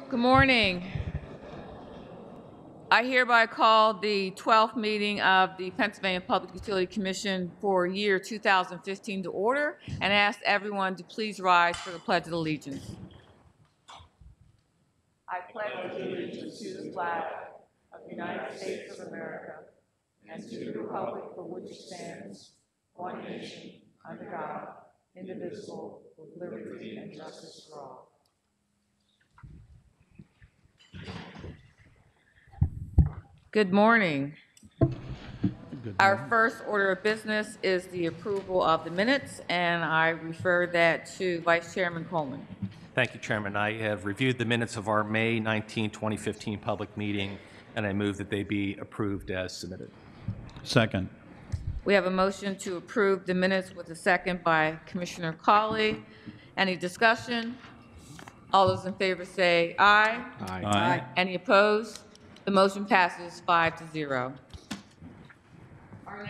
Good morning. I hereby call the 12th meeting of the Pennsylvania Public Utility Commission for year 2015 to order and ask everyone to please rise for the Pledge of Allegiance. I pledge allegiance to the flag of the United States of America and to the republic for which it stands, one nation, under God, indivisible, with liberty and justice for all. Good morning. Our first order of business is the approval of the minutes, and I refer that to Vice Chairman Coleman. Thank you, Chairman. I have reviewed the minutes of our May 19, 2015 public meeting, and I move that they be approved as submitted. Second. We have a motion to approve the minutes with a second by Commissioner Cawley. Any discussion? All those in favor say aye. Aye. Any opposed? The motion passes 5-0. Our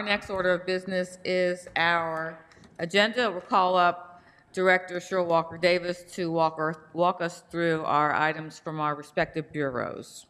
next order of business is our agenda. We'll call up Director Cheryl Walker-Davis to walk us through our items from our respective bureaus.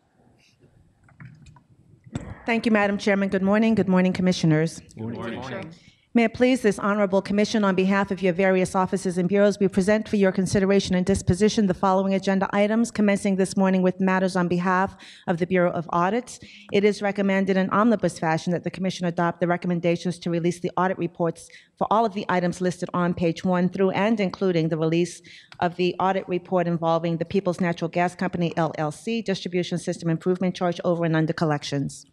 Thank you, Madam Chairman. Good morning. Good morning, Commissioners. Good morning. May it please this Honorable Commission, on behalf of your various offices and bureaus, we present for your consideration and disposition the following agenda items, commencing this morning with matters on behalf of the Bureau of Audits. It is recommended in omnibus fashion that the Commission adopt the recommendations to release the audit reports for all of the items listed on page 1 through and including the release of the audit report involving the Peoples Natural Gas Company, LLC, distribution system improvement charge over and under collections.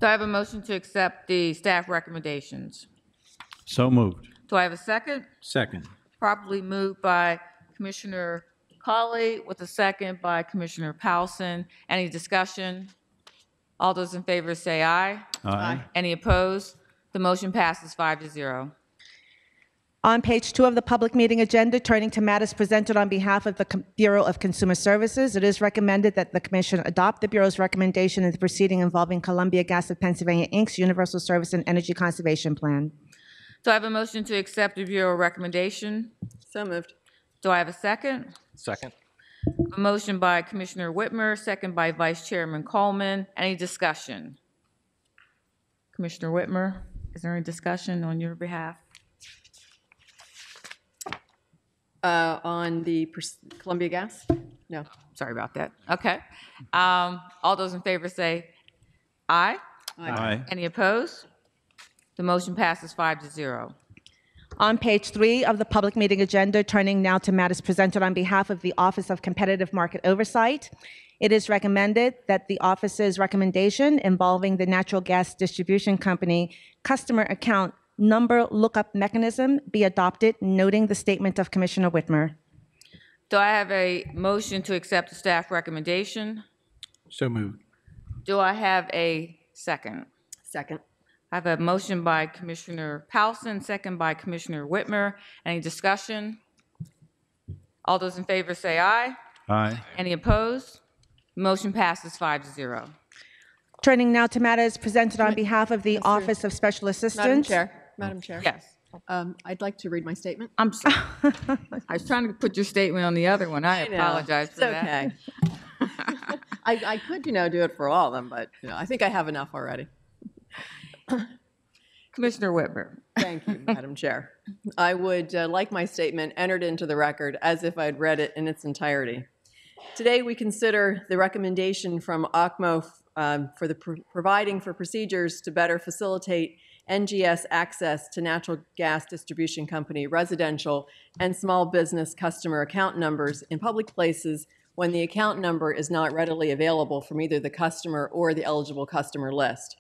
Do I have a motion to accept the staff recommendations? So moved. Do I have a second? Second. Properly moved by Commissioner Cawley with a second by Commissioner Powelson. Any discussion? All those in favor say aye. Aye. Any opposed? The motion passes 5-0. On page 2 of the public meeting agenda, turning to matters presented on behalf of the Bureau of Consumer Services, it is recommended that the Commission adopt the Bureau's recommendation in the proceeding involving Columbia Gas of Pennsylvania, Inc.'s Universal Service and Energy Conservation Plan. Do I have a motion to accept the Bureau recommendation? So moved. Do I have a second? Second. A motion by Commissioner Whitmer, second by Vice Chairman Coleman. Any discussion? Commissioner Whitmer, is there any discussion on your behalf? On the Columbia Gas? No. Sorry about that. Okay. All those in favor say aye. Aye. Any opposed? The motion passes 5-0. On page 3 of the public meeting agenda, turning now to matters presented on behalf of the Office of Competitive Market Oversight, it is recommended that the office's recommendation involving the natural gas distribution company customer account number lookup mechanism be adopted, noting the statement of Commissioner Whitmer. Do I have a motion to accept the staff recommendation? So moved. Do I have a second? Second. I have a motion by Commissioner Powelson, second by Commissioner Whitmer. Any discussion? All those in favor say aye. Aye. Any opposed? Motion passes 5-0. Turning now to matters presented on behalf of the Office of Special Assistance. Madam Chair. Yes. I'd like to read my statement. I'm sorry. I was trying to put your statement on the other one. I apologize for that. It's okay. I could, do it for all of them, but, I think I have enough already. Commissioner Whitmer. Thank you, Madam Chair. I would like my statement entered into the record as if I'd read it in its entirety. Today, we consider the recommendation from OCMO for the providing for procedures to better facilitate NGS access to natural gas distribution company residential and small business customer account numbers in public places when the account number is not readily available from either the customer or the eligible customer list.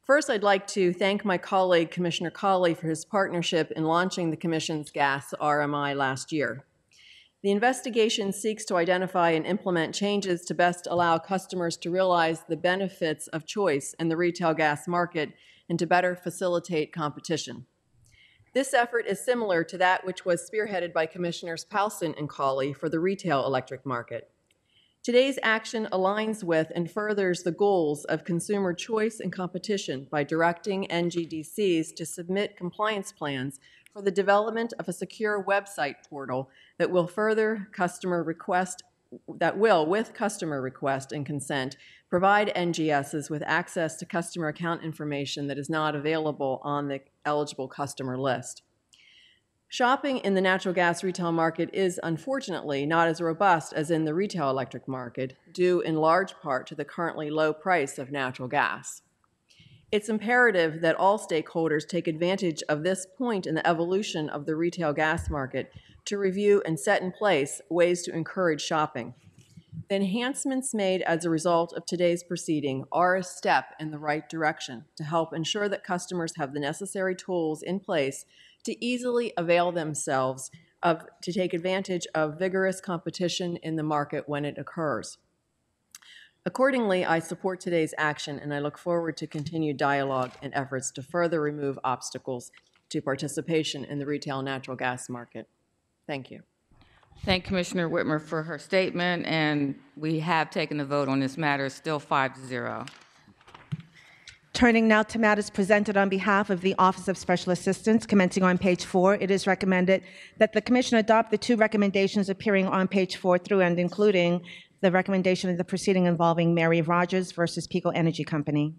First, I'd like to thank my colleague, Commissioner Cawley, for his partnership in launching the Commission's gas RMI last year. The investigation seeks to identify and implement changes to best allow customers to realize the benefits of choice in the retail gas market and to better facilitate competition. This effort is similar to that which was spearheaded by Commissioners Powelson and Cawley for the retail electric market. Today's action aligns with and furthers the goals of consumer choice and competition by directing NGDCs to submit compliance plans for the development of a secure website portal that will with customer request and consent, provide NGSs with access to customer account information that is not available on the eligible customer list. Shopping in the natural gas retail market is unfortunately not as robust as in the retail electric market, due in large part to the currently low price of natural gas. It's imperative that all stakeholders take advantage of this point in the evolution of the retail gas market to review and set in place ways to encourage shopping. The enhancements made as a result of today's proceeding are a step in the right direction to help ensure that customers have the necessary tools in place to easily avail themselves to take advantage of vigorous competition in the market when it occurs. Accordingly, I support today's action, and I look forward to continued dialogue and efforts to further remove obstacles to participation in the retail natural gas market. Thank you. Thank Commissioner Whitmer for her statement, and we have taken the vote on this matter, still 5-0. Turning now to matters presented on behalf of the Office of Special Assistance, commencing on page 4, it is recommended that the Commission adopt the 2 recommendations appearing on page 4 through and including the recommendation of the proceeding involving Mary Rogers versus Pico Energy Company.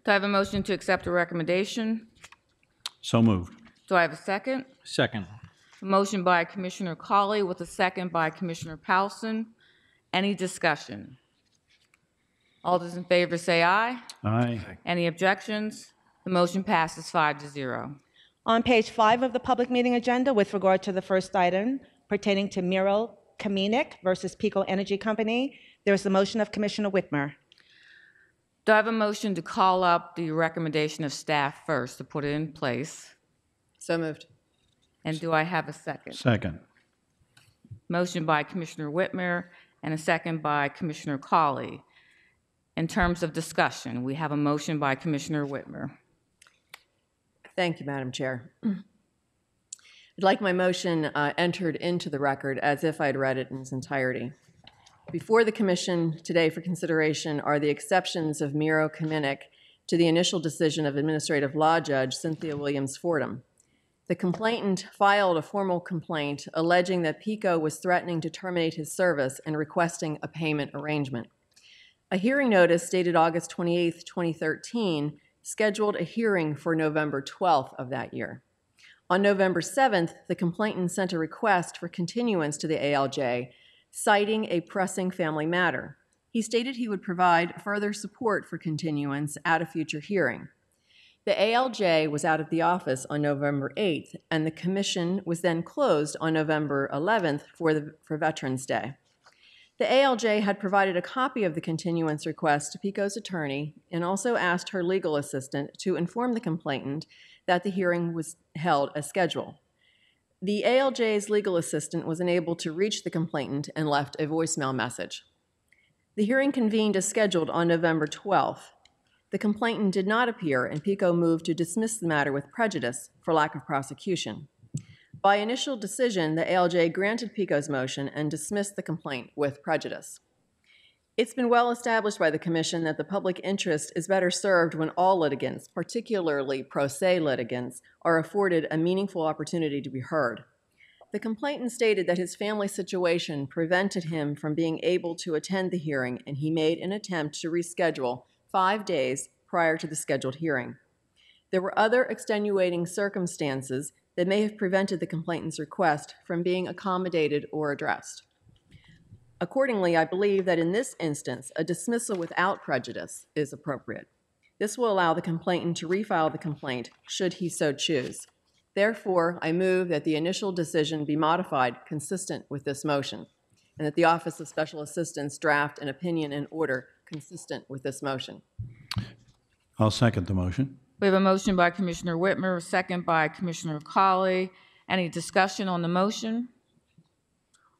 Do I have a motion to accept the recommendation? So moved. Do I have a second? Second. A motion by Commissioner Cawley with a second by Commissioner Powelson. Any discussion? All those in favor say aye. Aye. Any objections? The motion passes 5-0. On page 5 of the public meeting agenda, with regard to the first item pertaining to Miro Kamenik versus Pico Energy Company, there is the motion of Commissioner Whitmer. Do I have a motion to call up the recommendation of staff first to put it in place? So moved. And do I have a second? Second. Motion by Commissioner Whitmer and a second by Commissioner Cawley. In terms of discussion, we have a motion by Commissioner Whitmer. Thank you, Madam Chair. I'd like my motion entered into the record as if I'd read it in its entirety. Before the Commission today for consideration are the exceptions of Miro Kamenik to the initial decision of Administrative Law Judge Cynthia Williams Fordham. The complainant filed a formal complaint alleging that PICO was threatening to terminate his service and requesting a payment arrangement. A hearing notice dated August 28, 2013, scheduled a hearing for November 12th of that year. On November 7th, the complainant sent a request for continuance to the ALJ, citing a pressing family matter. He stated he would provide further support for continuance at a future hearing. The ALJ was out of the office on November 8th, and the commission was then closed on November 11th for Veterans Day. The ALJ had provided a copy of the continuance request to PICO's attorney and also asked her legal assistant to inform the complainant that the hearing was held as scheduled. The ALJ's legal assistant was unable to reach the complainant and left a voicemail message. The hearing convened as scheduled on November 12th. The complainant did not appear, and PICO moved to dismiss the matter with prejudice for lack of prosecution. By initial decision, the ALJ granted PICO's motion and dismissed the complaint with prejudice. It's been well established by the Commission that the public interest is better served when all litigants, particularly pro se litigants, are afforded a meaningful opportunity to be heard. The complainant stated that his family situation prevented him from being able to attend the hearing, and he made an attempt to reschedule 5 days prior to the scheduled hearing. There were other extenuating circumstances that may have prevented the complainant's request from being accommodated or addressed. Accordingly, I believe that in this instance, a dismissal without prejudice is appropriate. This will allow the complainant to refile the complaint should he so choose. Therefore, I move that the initial decision be modified consistent with this motion, and that the Office of Special Assistance draft an opinion and order consistent with this motion. I'll second the motion. We have a motion by Commissioner Whitmer, a second by Commissioner Cawley. Any discussion on the motion?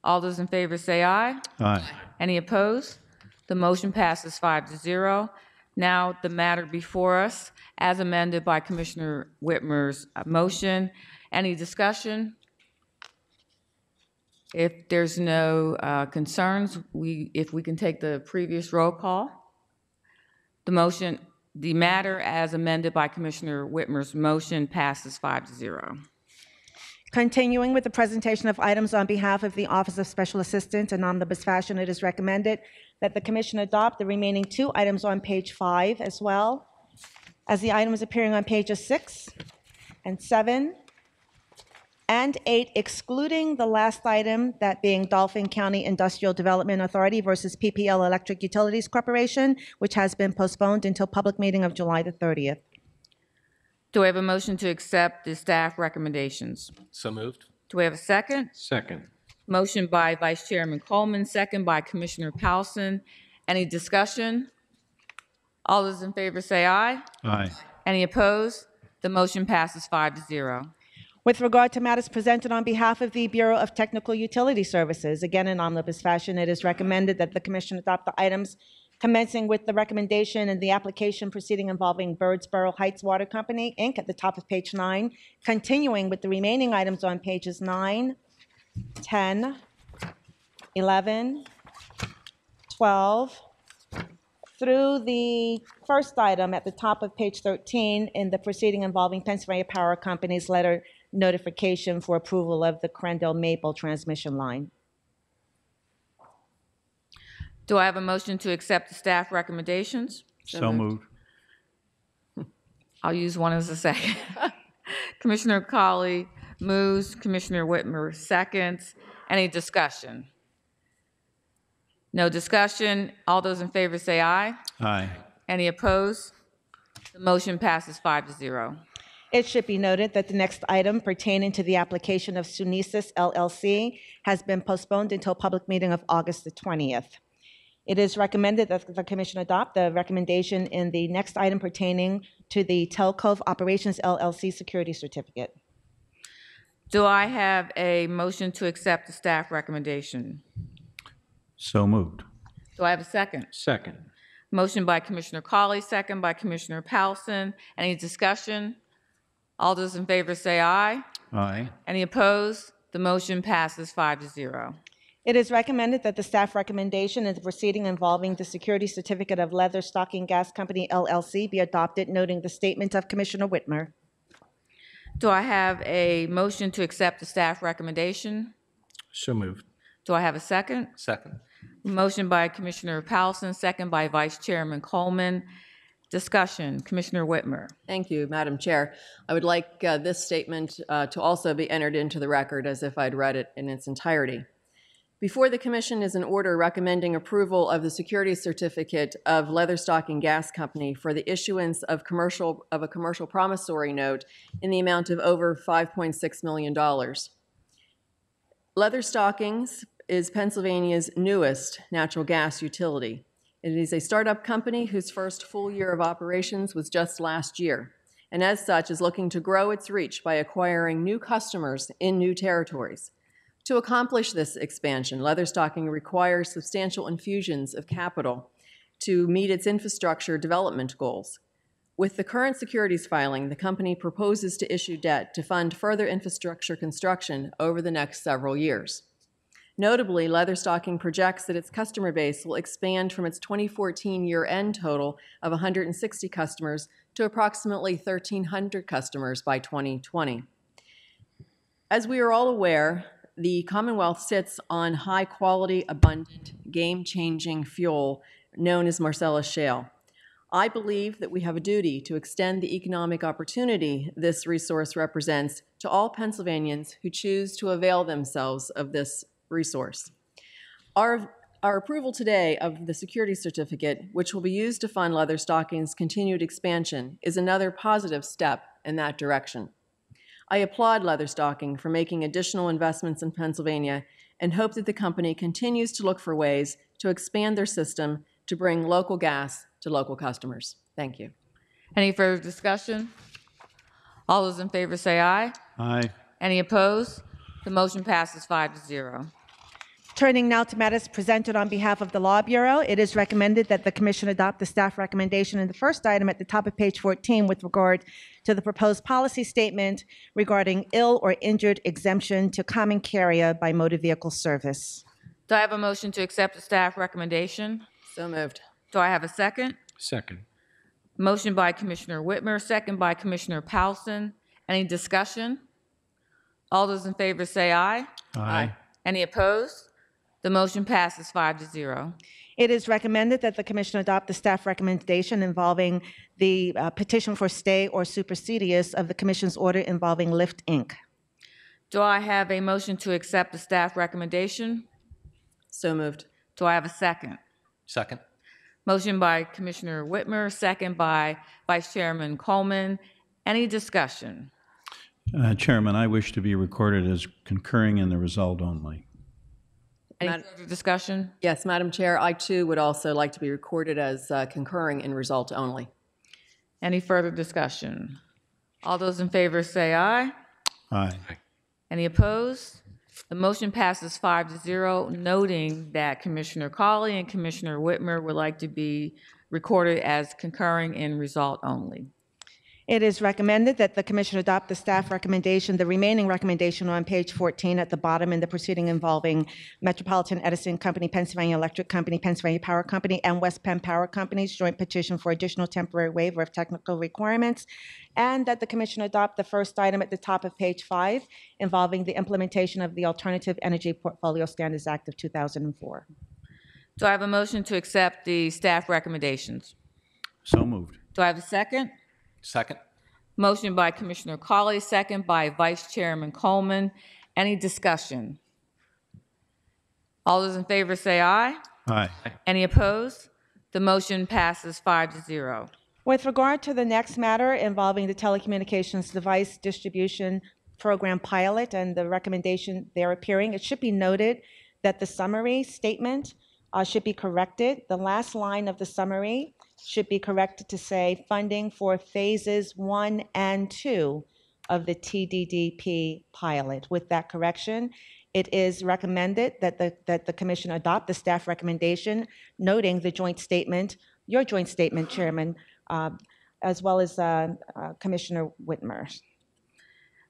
All those in favor say aye. Aye. Any opposed? The motion passes 5-0. Now the matter before us, as amended by Commissioner Whitmer's motion. Any discussion? If there's no concerns, if we can take the previous roll call. The matter as amended by Commissioner Whitmer's motion passes 5-0. Continuing with the presentation of items on behalf of the Office of Special Assistant in omnibus fashion, it is recommended that the Commission adopt the remaining 2 items on page 5 as well as the items appearing on pages 6 and 7 and 8, excluding the last item, that being Dauphin County Industrial Development Authority versus PPL Electric Utilities Corporation, which has been postponed until public meeting of July the 30th. Do I have a motion to accept the staff recommendations? So moved. Do we have a second? Second. Motion by Vice Chairman Coleman, second by Commissioner Powelson. Any discussion? All those in favor say aye. Aye. Any opposed? The motion passes 5-0. With regard to matters presented on behalf of the Bureau of Technical Utility Services, again in omnibus fashion, it is recommended that the Commission adopt the items commencing with the recommendation and the application proceeding involving Birdsboro Heights Water Company, Inc. at the top of page 9, continuing with the remaining items on pages 9, 10, 11, 12, through the first item at the top of page 13 in the proceeding involving Pennsylvania Power Company's letter notification for approval of the Crandell Maple transmission line. Do I have a motion to accept the staff recommendations? So moved. I'll use one as a second. Commissioner Colley moves, Commissioner Whitmer seconds. Any discussion? No discussion. All those in favor say aye. Aye. Any opposed? The motion passes 5-0. It should be noted that the next item pertaining to the application of Sunesis LLC has been postponed until public meeting of August the 20th. It is recommended that the Commission adopt the recommendation in the next item pertaining to the Telcove Operations LLC security certificate. Do I have a motion to accept the staff recommendation? So moved. Do I have a second? Second. Motion by Commissioner Colley, second by Commissioner Powelson. Any discussion? All those in favor say aye. Aye. Any opposed? The motion passes 5-0. It is recommended that the staff recommendation in the proceeding involving the security certificate of Leather Stocking Gas Company LLC be adopted, noting the statement of Commissioner Whitmer. Do I have a motion to accept the staff recommendation? So moved. Do I have a second? Second. Motion by Commissioner Powelson, second by Vice Chairman Coleman. Discussion, Commissioner Whitmer. Thank you, Madam Chair. I would like this statement to also be entered into the record as if I'd read it in its entirety. Before the Commission is an order recommending approval of the security certificate of Leather Stocking Gas Company for the issuance of a commercial promissory note in the amount of over $5.6 million. Leather Stockings is Pennsylvania's newest natural gas utility. It is a startup company whose first full year of operations was just last year, and as such is looking to grow its reach by acquiring new customers in new territories. To accomplish this expansion, Leather Stocking requires substantial infusions of capital to meet its infrastructure development goals. With the current securities filing, the company proposes to issue debt to fund further infrastructure construction over the next several years. Notably, Leather Stocking projects that its customer base will expand from its 2014 year-end total of 160 customers to approximately 1,300 customers by 2020. As we are all aware, the Commonwealth sits on high-quality, abundant, game-changing fuel known as Marcellus Shale. I believe that we have a duty to extend the economic opportunity this resource represents to all Pennsylvanians who choose to avail themselves of this resource. Our approval today of the security certificate, which will be used to fund Leather Stocking's continued expansion, is another positive step in that direction. I applaud Leather Stocking for making additional investments in Pennsylvania and hope that the company continues to look for ways to expand their system to bring local gas to local customers. Thank you. Any further discussion? All those in favor say aye. Aye. Any opposed? The motion passes 5-0. Turning now to matters presented on behalf of the Law Bureau, it is recommended that the Commission adopt the staff recommendation in the first item at the top of page 14 with regard to the proposed policy statement regarding ill or injured exemption to common carrier by motor vehicle service. Do I have a motion to accept the staff recommendation? So moved. Do I have a second? Second. Motion by Commissioner Whitmer, second by Commissioner Powelson. Any discussion? All those in favor say aye. Aye. Any opposed? The motion passes 5-0. It is recommended that the commission adopt the staff recommendation involving the petition for stay or supersedious of the commission's order involving Lyft Inc. Do I have a motion to accept the staff recommendation? So moved. Do I have a second? Second. Motion by Commissioner Whitmer, second by Vice Chairman Coleman. Any discussion? Chairman, I wish to be recorded as concurring in the result only. Any further discussion? Yes, Madam Chair, I too would also like to be recorded as concurring in result only. Any further discussion? All those in favor say aye. Aye. Any opposed? The motion passes 5-0, noting that Commissioner Cawley and Commissioner Whitmer would like to be recorded as concurring in result only. It is recommended that the commission adopt the staff recommendation, the remaining recommendation on page 14 at the bottom in the proceeding involving Metropolitan Edison Company, Pennsylvania Electric Company, Pennsylvania Power Company, and West Penn Power Company's joint petition for additional temporary waiver of technical requirements, and that the commission adopt the first item at the top of page 5 involving the implementation of the Alternative Energy Portfolio Standards Act of 2004. Do I have a motion to accept the staff recommendations? So moved. Do I have a second? Second. Motion by Commissioner Cawley, second by Vice Chairman Coleman. Any discussion? All those in favor say aye. Aye. Any opposed? The motion passes 5-0. With regard to the next matter involving the telecommunications device distribution program pilot and the recommendation there appearing, it should be noted that the summary statement should be corrected. The last line of the summary should be corrected to say funding for phases 1 and 2 of the TDDP pilot. With that correction, it is recommended that the commission adopt the staff recommendation, noting the joint statement, your joint statement, Chairman, as well as Commissioner Whitmer.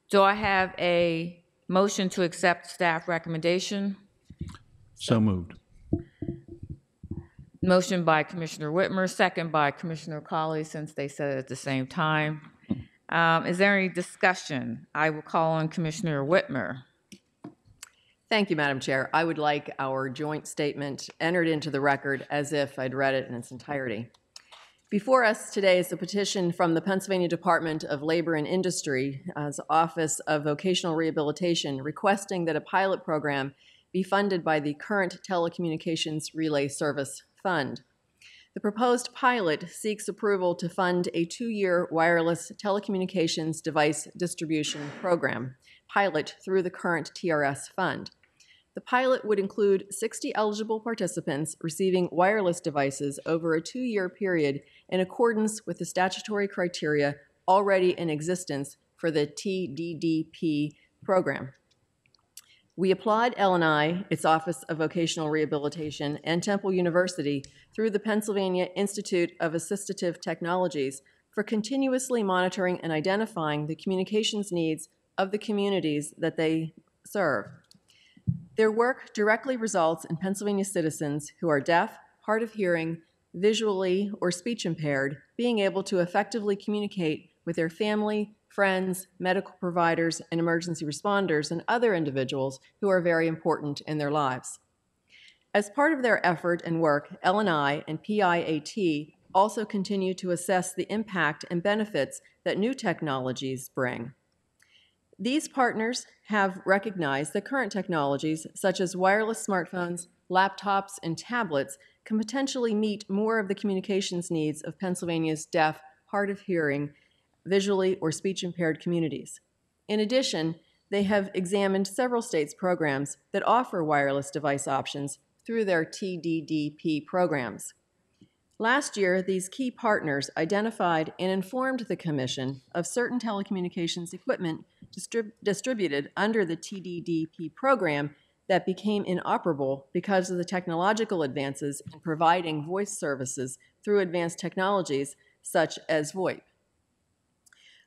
Do I have a motion to accept staff recommendation? So moved. Motion by Commissioner Whitmer, second by Commissioner Cawley, since they said it at the same time. Is there any discussion? I will call on Commissioner Whitmer. Thank you, Madam Chair. I would like our joint statement entered into the record as if I'd read it in its entirety. Before us today is a petition from the Pennsylvania Department of Labor and Industry's Office of Vocational Rehabilitation requesting that a pilot program be funded by the current Telecommunications Relay Service Fund. The proposed pilot seeks approval to fund a 2-year wireless telecommunications device distribution program pilot through the current TRS fund. The pilot would include 60 eligible participants receiving wireless devices over a 2-year period in accordance with the statutory criteria already in existence for the TDDP program. We applaud L&I, its Office of Vocational Rehabilitation, and Temple University through the Pennsylvania Institute of Assistive Technologies for continuously monitoring and identifying the communications needs of the communities that they serve. Their work directly results in Pennsylvania citizens who are deaf, hard of hearing, visually, or speech impaired being able to effectively communicate with their family, friends, medical providers, and emergency responders, and other individuals who are very important in their lives. As part of their effort and work, L&I and PIAT also continue to assess the impact and benefits that new technologies bring. These partners have recognized that current technologies, such as wireless smartphones, laptops, and tablets, can potentially meet more of the communications needs of Pennsylvania's deaf, hard of hearing, visually or speech-impaired communities. In addition, they have examined several states' programs that offer wireless device options through their TDDP programs. Last year, these key partners identified and informed the Commission of certain telecommunications equipment distributed under the TDDP program that became inoperable because of the technological advances in providing voice services through advanced technologies such as VoIP.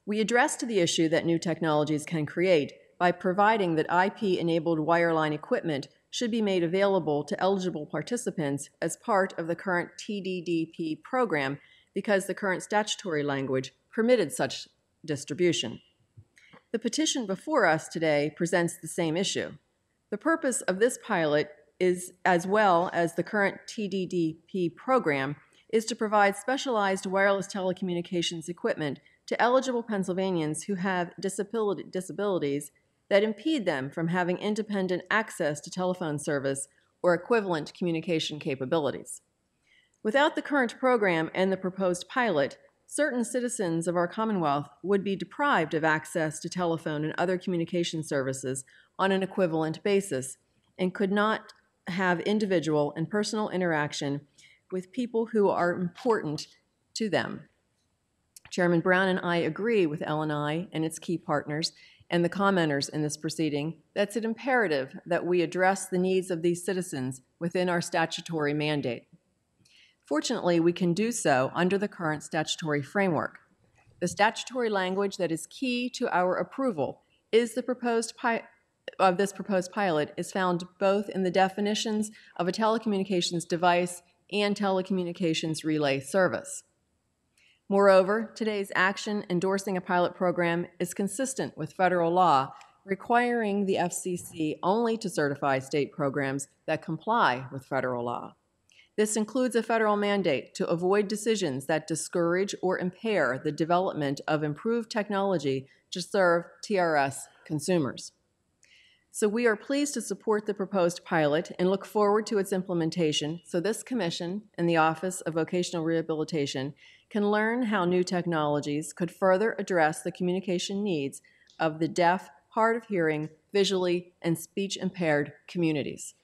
We addressed the issue that new technologies can create by providing that IP-enabled wireline equipment should be made available to eligible participants as part of the current TDDP program because the current statutory language permitted such distribution. The petition before us today presents the same issue. The purpose of this pilot is, as well as the current TDDP program, is to provide specialized wireless telecommunications equipment to eligible Pennsylvanians who have disabilities that impede them from having independent access to telephone service or equivalent communication capabilities. Without the current program and the proposed pilot, certain citizens of our Commonwealth would be deprived of access to telephone and other communication services on an equivalent basis and could not have individual and personal interaction with people who are important to them. Chairman Brown and I agree with LNI and its key partners and the commenters in this proceeding that it's imperative that we address the needs of these citizens within our statutory mandate. Fortunately, we can do so under the current statutory framework. The statutory language that is key to our approval is this proposed pilot is found both in the definitions of a telecommunications device and telecommunications relay service. Moreover, today's action endorsing a pilot program is consistent with federal law requiring the FCC only to certify state programs that comply with federal law. This includes a federal mandate to avoid decisions that discourage or impair the development of improved technology to serve TRS consumers. So we are pleased to support the proposed pilot and look forward to its implementation so this Commission and the Office of Vocational Rehabilitation can learn how new technologies could further address the communication needs of the deaf, hard of hearing, visually, and speech-impaired communities.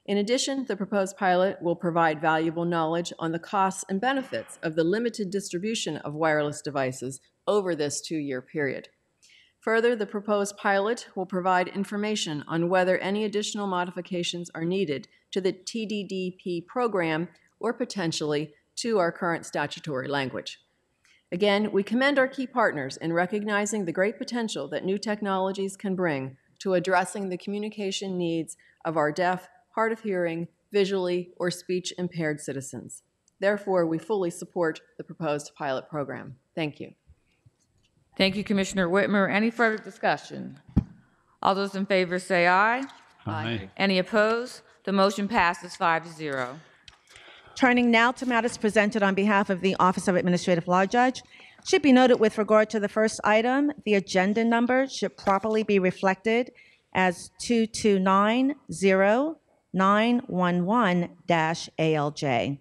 In addition, the proposed pilot will provide valuable knowledge on the costs and benefits of the limited distribution of wireless devices over this 2-year period. Further, the proposed pilot will provide information on whether any additional modifications are needed to the TDDP program or potentially to our current statutory language. Again, we commend our key partners in recognizing the great potential that new technologies can bring to addressing the communication needs of our deaf, hard of hearing, visually, or speech-impaired citizens. Therefore, we fully support the proposed pilot program. Thank you. Thank you, Commissioner Whitmer. Any further discussion? All those in favor say aye. Aye. Any opposed? The motion passes 5-0. Turning now to matters presented on behalf of the Office of Administrative Law Judge. Should be noted with regard to the first item, the agenda number should properly be reflected as 2290-911-ALJ.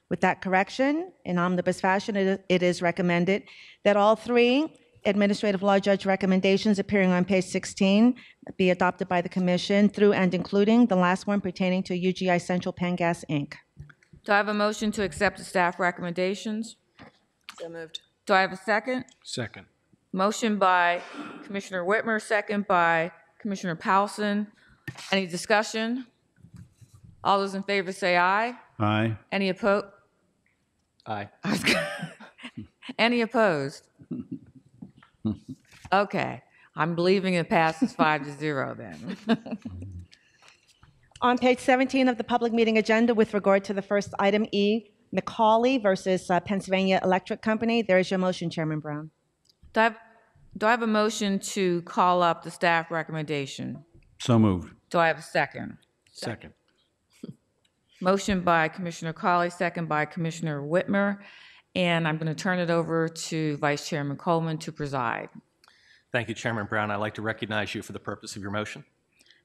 With that correction, in omnibus fashion, it is recommended that all three Administrative Law Judge recommendations appearing on page 16 be adopted by the Commission through and including the last one pertaining to UGI Central Penn Gas, Inc. Do I have a motion to accept the staff recommendations? So moved. Do I have a second? Second. Motion by Commissioner Whitmer, second by Commissioner Powelson. Any discussion? All those in favor say aye. Aye. Any opposed? Aye. Any opposed? Okay, I'm believing it passes 5-0 then. On page 17 of the public meeting agenda, with regard to the first item, E, McCauley versus Pennsylvania Electric Company, there is your motion, Chairman Brown. Do I have a motion to call up the staff recommendation? So moved. Do I have a second? Second. Motion by Commissioner Cawley, second by Commissioner Whitmer, and I'm going to turn it over to Vice Chairman Coleman to preside. Thank you, Chairman Brown. I'd like to recognize you for the purpose of your motion.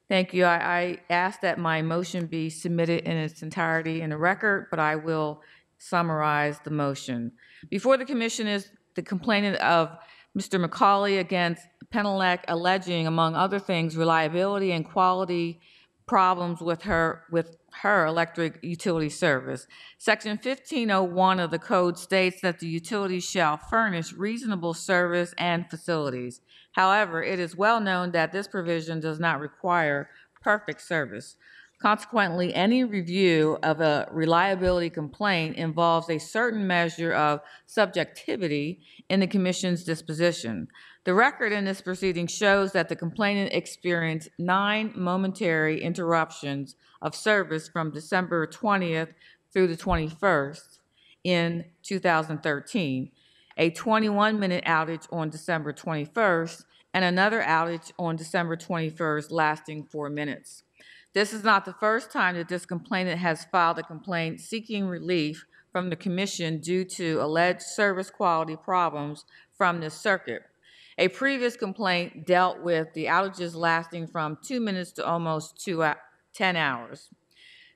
Thank you. I ask that my motion be submitted in its entirety in the record, but I will summarize the motion. Before the Commission is the complainant of Mr. McCauley against Penelec alleging, among other things, reliability and quality problems with her electric utility service. Section 1501 of the code states that the utility shall furnish reasonable service and facilities. However, it is well known that this provision does not require perfect service. Consequently, any review of a reliability complaint involves a certain measure of subjectivity in the Commission's disposition. The record in this proceeding shows that the complainant experienced 9 momentary interruptions of service from December 20th through the 21st in 2013, a 21-minute outage on December 21st, and another outage on December 21st lasting 4 minutes. This is not the first time that this complainant has filed a complaint seeking relief from the Commission due to alleged service quality problems from this circuit. A previous complaint dealt with the outages lasting from 2 minutes to almost 10 hours.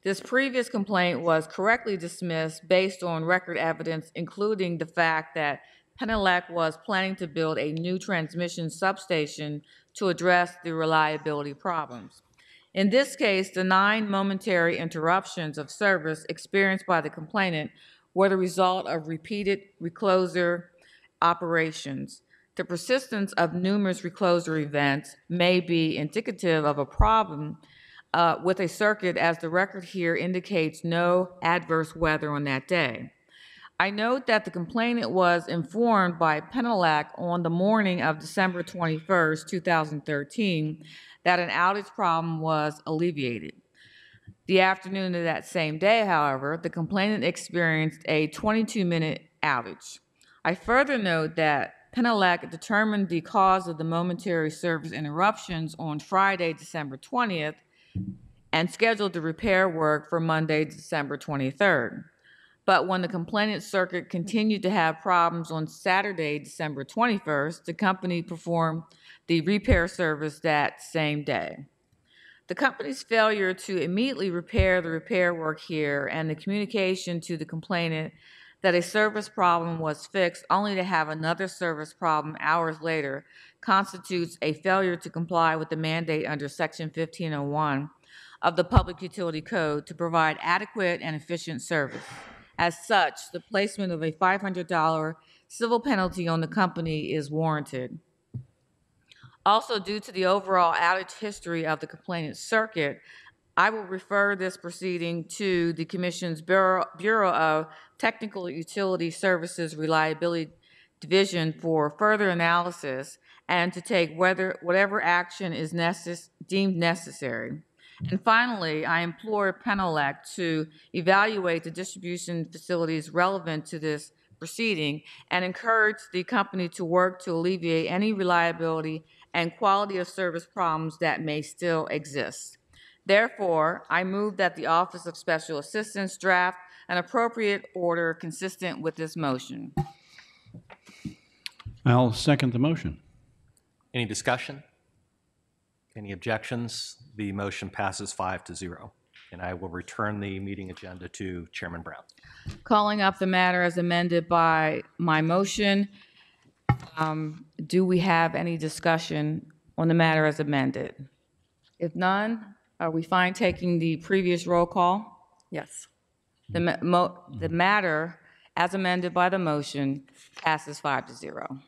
This previous complaint was correctly dismissed based on record evidence, including the fact that Penelec was planning to build a new transmission substation to address the reliability problems. In this case, the 9 momentary interruptions of service experienced by the complainant were the result of repeated recloser operations. The persistence of numerous recloser events may be indicative of a problem with a circuit, as the record here indicates no adverse weather on that day. I note that the complainant was informed by Penelec on the morning of December 21st, 2013, that an outage problem was alleviated. The afternoon of that same day, however, the complainant experienced a 22-minute outage. I further note that Penelec determined the cause of the momentary service interruptions on Friday, December 20th, and scheduled the repair work for Monday, December 23rd. But when the complainant circuit continued to have problems on Saturday, December 21st, the company performed the repair service that same day. The company's failure to immediately repair the repair work here and the communication to the complainant that a service problem was fixed only to have another service problem hours later constitutes a failure to comply with the mandate under Section 1501 of the Public Utility Code to provide adequate and efficient service. As such, the placement of a $500 civil penalty on the company is warranted. Also, due to the overall outage history of the complainant circuit, I will refer this proceeding to the Commission's Bureau of Technical Utility Services Reliability Division for further analysis and to take whatever action is deemed necessary. And finally, I implore Penelec to evaluate the distribution facilities relevant to this proceeding and encourage the company to work to alleviate any reliability and quality of service problems that may still exist. Therefore, I move that the Office of Special Assistance draft an appropriate order consistent with this motion. I'll second the motion. Any discussion? Any objections? The motion passes 5-0. And I will return the meeting agenda to Chairman Brown. Calling up the matter as amended by my motion, do we have any discussion on the matter as amended? If none, are we fine taking the previous roll call? Yes. The matter as amended by the motion passes 5-0.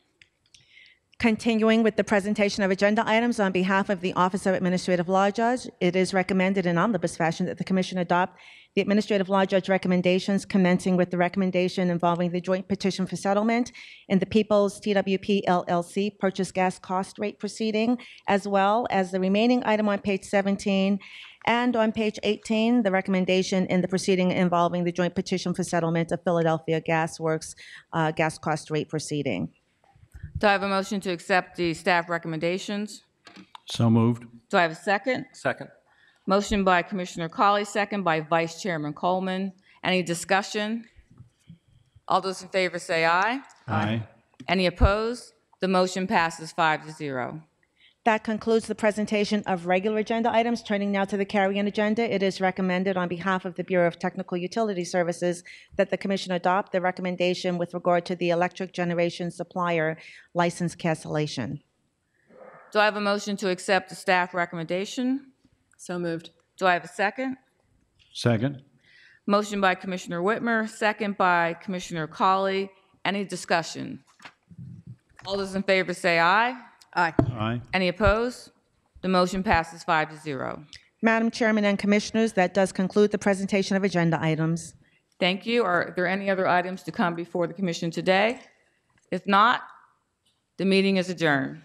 Continuing with the presentation of agenda items on behalf of the Office of Administrative Law Judge, it is recommended in omnibus fashion that the Commission adopt the Administrative Law Judge recommendations, commencing with the recommendation involving the joint petition for settlement in the People's TWP LLC purchase gas cost rate proceeding, as well as the remaining item on page 17 and on page 18, the recommendation in the proceeding involving the joint petition for settlement of Philadelphia Gas Works gas cost rate proceeding. Do I have a motion to accept the staff recommendations? So moved. Do I have a second? Second. Motion by Commissioner Cawley, second by Vice Chairman Coleman. Any discussion? All those in favor say aye. Aye. Any opposed? The motion passes 5-0. That concludes the presentation of regular agenda items. Turning now to the carry-on agenda, it is recommended on behalf of the Bureau of Technical Utility Services that the Commission adopt the recommendation with regard to the electric generation supplier license cancellation. Do I have a motion to accept the staff recommendation? So moved. Do I have a second? Second. Motion by Commissioner Whitmer, second by Commissioner Cawley. Any discussion? All those in favor say aye. Aye. Aye. Any opposed? The motion passes 5-0. Madam Chairman and Commissioners, that does conclude the presentation of agenda items. Thank you. Are there any other items to come before the Commission today? If not, the meeting is adjourned.